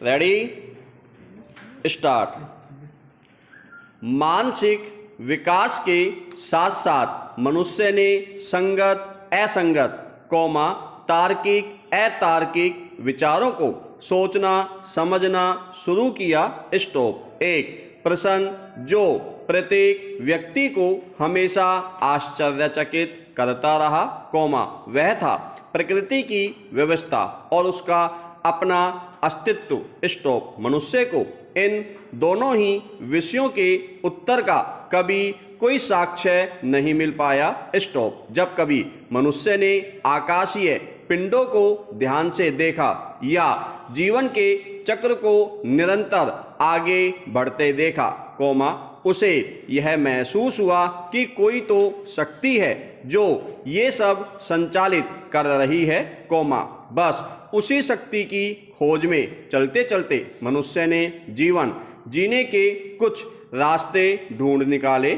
Ready start. मानसिक विकास के साथ साथ मनुष्य ने संगत असंगत तार्किक अतार्किक विचारों को सोचना समझना शुरू किया। स्टॉप। एक प्रश्न जो प्रत्येक व्यक्ति को हमेशा आश्चर्यचकित करता रहा, वह था प्रकृति की व्यवस्था और उसका अपना अस्तित्व। स्टॉप। मनुष्य को इन दोनों ही विषयों के उत्तर का कभी कोई साक्ष्य नहीं मिल पाया। स्टॉप। जब कभी मनुष्य ने आकाशीय पिंडों को ध्यान से देखा या जीवन के चक्र को निरंतर आगे बढ़ते देखा, उसे यह महसूस हुआ कि कोई तो शक्ति है जो ये सब संचालित कर रही है, बस उसी शक्ति की खोज में चलते चलते मनुष्य ने जीवन जीने के कुछ रास्ते ढूंढ निकाले,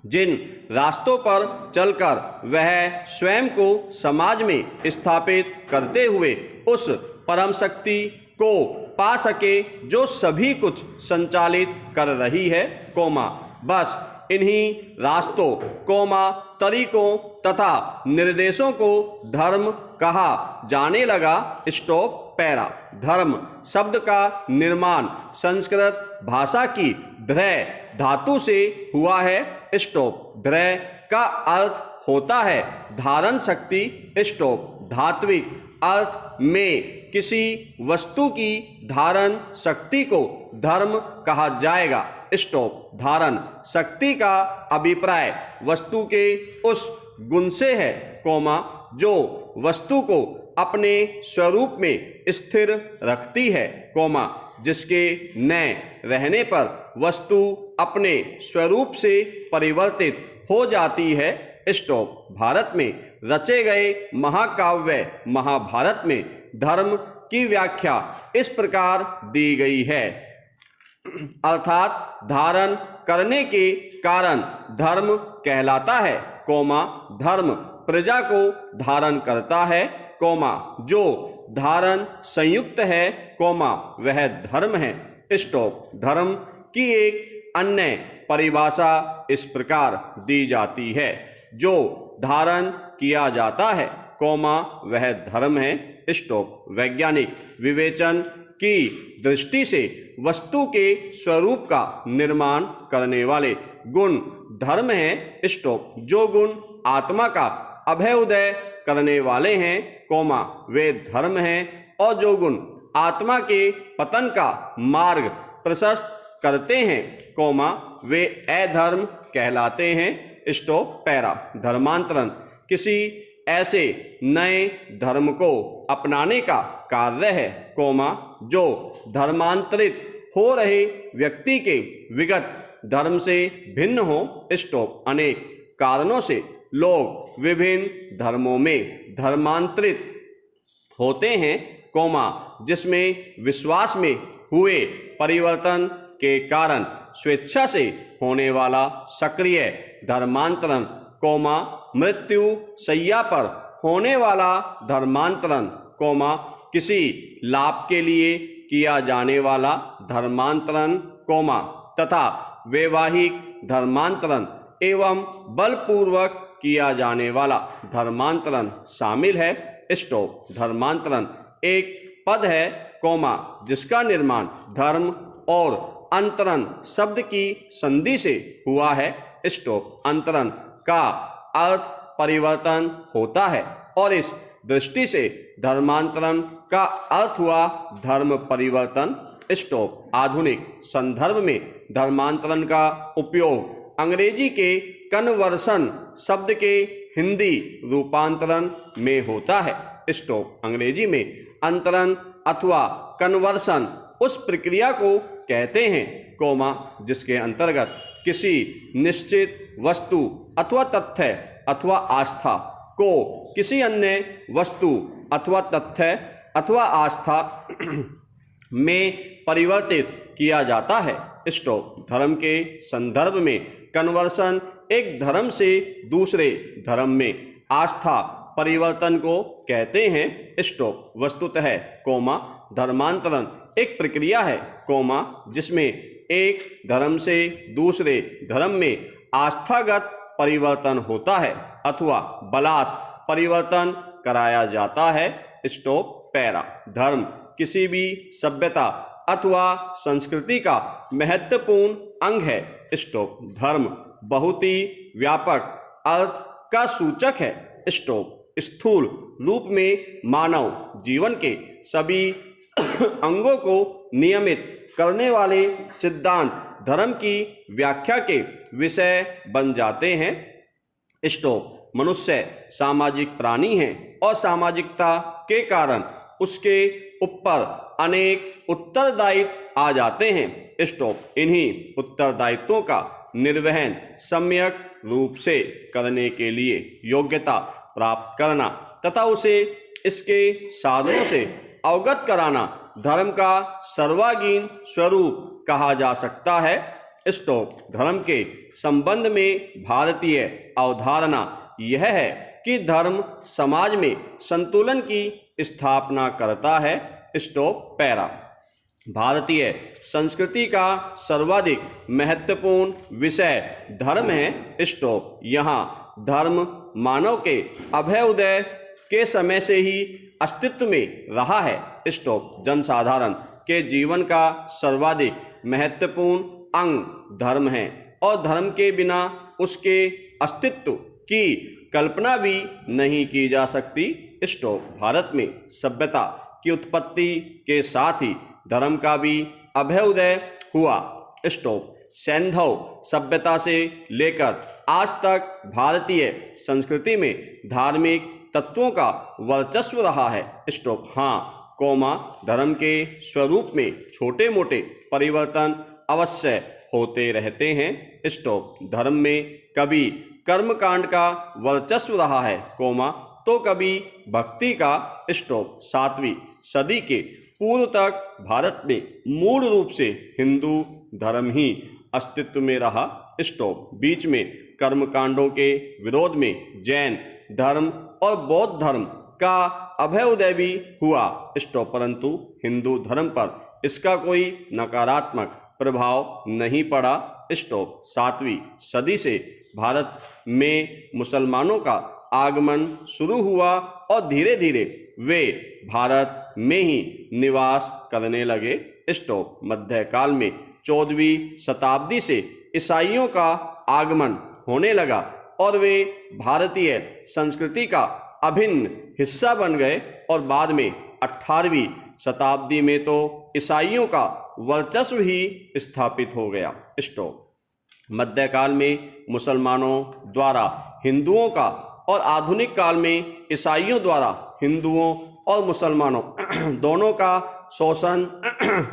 जिन रास्तों पर चलकर वह स्वयं को समाज में स्थापित करते हुए उस परम शक्ति को पा सके जो सभी कुछ संचालित कर रही है, बस इन्हीं रास्तों, तरीकों तथा निर्देशों को धर्म कहा जाने लगा। स्टॉप। पैरा। धर्म शब्द का निर्माण संस्कृत भाषा की ध्रय धातु से हुआ है। स्टॉप। ध्रय का अर्थ होता है धारण शक्ति। स्टॉप। धात्विक अर्थ में किसी वस्तु की धारण शक्ति को धर्म कहा जाएगा। स्टॉप। धारण शक्ति का अभिप्राय वस्तु के उस गुण से है, जो वस्तु को अपने स्वरूप में स्थिर रखती है, जिसके न रहने पर वस्तु अपने स्वरूप से परिवर्तित हो जाती है। स्टॉप। भारत में रचे गए महाकाव्य महाभारत में धर्म की व्याख्या इस प्रकार दी गई है, अर्थात धारण करने के कारण धर्म कहलाता है, धर्म प्रजा को धारण करता है, जो धारण संयुक्त है, वह धर्म है। स्टॉप। धर्म की एक अन्य परिभाषा इस प्रकार दी जाती है, जो धारण किया जाता है, वह धर्म है। स्टॉप। वैज्ञानिक विवेचन की दृष्टि से वस्तु के स्वरूप का निर्माण करने वाले गुण धर्म हैं। स्टॉप। जो गुण आत्मा का अभ्युदय करने वाले हैं, वे धर्म हैं, और जो गुण आत्मा के पतन का मार्ग प्रशस्त करते हैं, वे अधर्म कहलाते हैं। स्टॉप। पैरा। धर्मांतरण किसी ऐसे नए धर्म को अपनाने का कार्य है, जो धर्मांतरित हो रहे व्यक्ति के विगत धर्म से भिन्न हो। स्टॉप। अनेक कारणों से लोग विभिन्न धर्मों में धर्मांतरित होते हैं, जिसमें विश्वास में हुए परिवर्तन के कारण स्वेच्छा से होने वाला सक्रिय धर्मांतरण, मृत्यु शैया पर होने वाला धर्मांतरण, किसी लाभ के लिए किया जाने वाला धर्मांतरण, तथा वैवाहिक धर्मांतरण एवं बलपूर्वक किया जाने वाला धर्मांतरण शामिल है। स्टॉप। धर्मांतरण एक पद है, जिसका निर्माण धर्म और अंतरण शब्द की संधि से हुआ है। स्टॉप। अंतरण का अर्थ परिवर्तन होता है और इस दृष्टि से धर्मांतरण का अर्थ हुआ धर्म परिवर्तन। स्टॉप। आधुनिक संदर्भ में धर्मांतरण का उपयोग अंग्रेजी के कन्वर्सन शब्द के हिंदी रूपांतरण में होता है। स्टॉप। अंग्रेजी में अंतरण अथवा कन्वर्सन उस प्रक्रिया को कहते हैं, जिसके अंतर्गत किसी निश्चित वस्तु अथवा तथ्य अथवा आस्था को किसी अन्य वस्तु अथवा तथ्य अथवा आस्था में परिवर्तित किया जाता है। स्टॉप। धर्म के संदर्भ में कन्वर्सन एक धर्म से दूसरे धर्म में आस्था परिवर्तन को कहते हैं। स्टॉप। वस्तुतः कोमा धर्मांतरण एक प्रक्रिया है, कोमा जिसमें एक धर्म से दूसरे धर्म में आस्थागत परिवर्तन होता है अथवा बलात् परिवर्तन कराया जाता है। स्टॉप। पैरा। धर्म किसी भी सभ्यता अथवा संस्कृति का महत्वपूर्ण अंग है। स्टॉप। धर्म बहुत ही व्यापक अर्थ का सूचक है। स्टॉप। स्थूल रूप में मानव जीवन के सभी अंगों को नियमित करने वाले सिद्धांत धर्म की व्याख्या के विषय बन जाते हैं। स्टॉप। मनुष्य सामाजिक प्राणी है और सामाजिकता के कारण उसके ऊपर अनेक उत्तरदायित्व आ जाते हैं। स्टॉप। इन्हीं उत्तरदायित्वों का निर्वहन सम्यक रूप से करने के लिए योग्यता प्राप्त करना तथा उसे इसके साधनों से अवगत कराना धर्म का सर्वांगीण स्वरूप कहा जा सकता है। स्टॉप। धर्म के संबंध में भारतीय अवधारणा यह है कि धर्म समाज में संतुलन की स्थापना करता है। स्टॉप। पैरा। भारतीय संस्कृति का सर्वाधिक महत्वपूर्ण विषय धर्म है। स्टॉप। यहाँ धर्म मानव के अभ्युदय के समय से ही अस्तित्व में रहा है। स्टॉप। जनसाधारण के जीवन का सर्वाधिक महत्वपूर्ण अंग धर्म है और धर्म के बिना उसके अस्तित्व की कल्पना भी नहीं की जा सकती। स्टॉप। भारत में सभ्यता की उत्पत्ति के साथ ही धर्म का भी अभ्युदय हुआ। स्टॉप। सैंधव सभ्यता से लेकर आज तक भारतीय संस्कृति में धार्मिक तत्वों का वर्चस्व रहा है। स्टॉप। हाँ, कोमा धर्म के स्वरूप में छोटे मोटे परिवर्तन अवश्य होते रहते हैं। स्टॉप। धर्म में कभी कर्मकांड का वर्चस्व रहा है, कोमा तो कभी भक्ति का। स्टॉप। 7वीं सदी के पूर्व तक भारत में मूल रूप से हिंदू धर्म ही अस्तित्व में रहा। स्टॉप। बीच में कर्मकांडों के विरोध में जैन धर्म और बौद्ध धर्म का अभ्युदय भी हुआ। स्टॉप। परंतु हिंदू धर्म पर इसका कोई नकारात्मक प्रभाव नहीं पड़ा। स्टॉप। 7वीं सदी से भारत में मुसलमानों का आगमन शुरू हुआ और धीरे धीरे वे भारत में ही निवास करने लगे। स्टॉप। मध्यकाल में 14वीं शताब्दी से ईसाइयों का आगमन होने लगा और वे भारतीय संस्कृति का अभिन्न हिस्सा बन गए और बाद में 18वीं शताब्दी में तो ईसाइयों का वर्चस्व ही स्थापित हो गया। स्टॉप। मध्यकाल में मुसलमानों द्वारा हिंदुओं का और आधुनिक काल में ईसाइयों द्वारा हिंदुओं और मुसलमानों दोनों का शोषण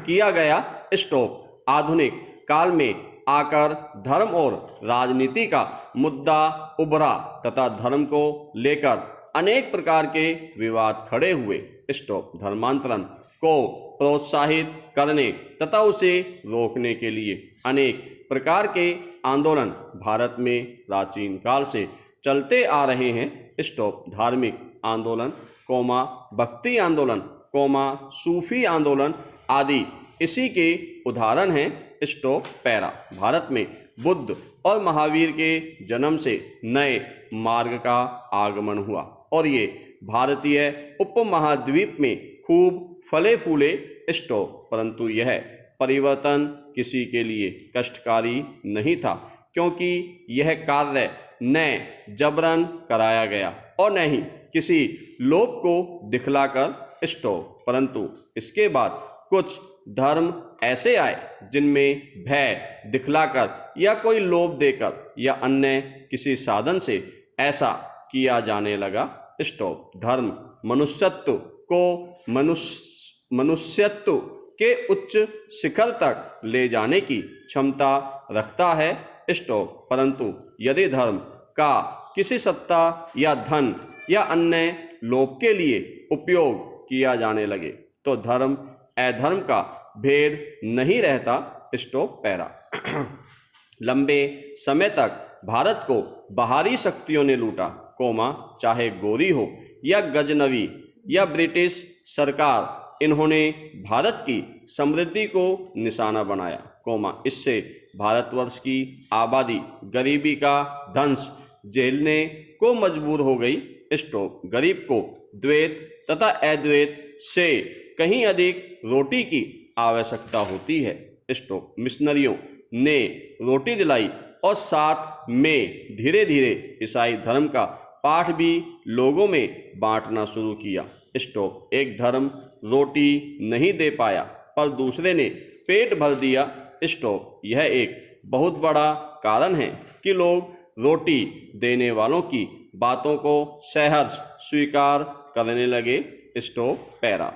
किया गया। स्टॉप। आधुनिक काल में आकर धर्म और राजनीति का मुद्दा उभरा तथा धर्म को लेकर अनेक प्रकार के विवाद खड़े हुए। स्टॉप। धर्मांतरण को प्रोत्साहित करने तथा उसे रोकने के लिए अनेक प्रकार के आंदोलन भारत में प्राचीन काल से चलते आ रहे हैं। स्टॉप। धार्मिक आंदोलन, कोमा भक्ति आंदोलन, कोमा सूफी आंदोलन आदि इसी के उदाहरण हैं। स्टॉप। पैरा। भारत में बुद्ध और महावीर के जन्म से नए मार्ग का आगमन हुआ और ये भारतीय उपमहाद्वीप में खूब फले फूले। स्टॉप। परंतु यह परिवर्तन किसी के लिए कष्टकारी नहीं था क्योंकि यह कार्य न जबरन कराया गया और न ही किसी लोभ को दिखलाकर। स्टॉप। परंतु इसके बाद कुछ धर्म ऐसे आए जिनमें भय दिखलाकर या कोई लोभ देकर या अन्य किसी साधन से ऐसा किया जाने लगा। स्टॉप। धर्म मनुष्यत्व को मनुष्यत्व के उच्च शिखर तक ले जाने की क्षमता रखता है। स्टॉप। परंतु यदि धर्म का किसी सत्ता या धन या अन्य लोभ के लिए उपयोग किया जाने लगे तो धर्म अधर्म का भेद नहीं रहता। स्टॉप। पैरा। लंबे समय तक भारत को बाहरी शक्तियों ने लूटा, कोमा चाहे गोरी हो या गजनवी या ब्रिटिश सरकार, इन्होंने भारत की समृद्धि को निशाना बनाया, कोमा इससे भारतवर्ष की आबादी गरीबी का दंश झेलने को मजबूर हो गई। स्टॉप। गरीब को द्वैत तथा अद्वैत से कहीं अधिक रोटी की आवश्यकता होती है। स्टॉप। मिशनरियों ने रोटी दिलाई और साथ में धीरे धीरे ईसाई धर्म का पाठ भी लोगों में बांटना शुरू किया। स्टॉप। एक धर्म रोटी नहीं दे पाया पर दूसरे ने पेट भर दिया। स्टॉप। यह एक बहुत बड़ा कारण है कि लोग रोटी देने वालों की बातों को सहर्ष स्वीकार करने लगे। स्टॉप। पैरा।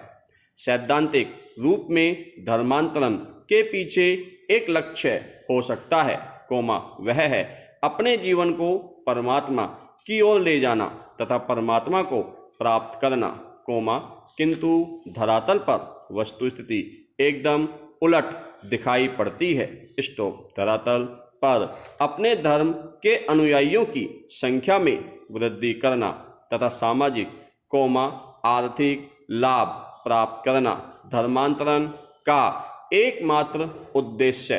सैद्धांतिक रूप में धर्मांतरण के पीछे एक लक्ष्य हो सकता है, कोमा वह है अपने जीवन को परमात्मा की ओर ले जाना तथा परमात्मा को प्राप्त करना, कोमा किंतु धरातल पर वस्तु स्थिति एकदम उलट दिखाई पड़ती है। स्टॉप। धरातल पर अपने धर्म के अनुयायियों की संख्या में वृद्धि करना तथा सामाजिक, कोमा आर्थिक लाभ प्राप्त करना धर्मांतरण का एकमात्र उद्देश्य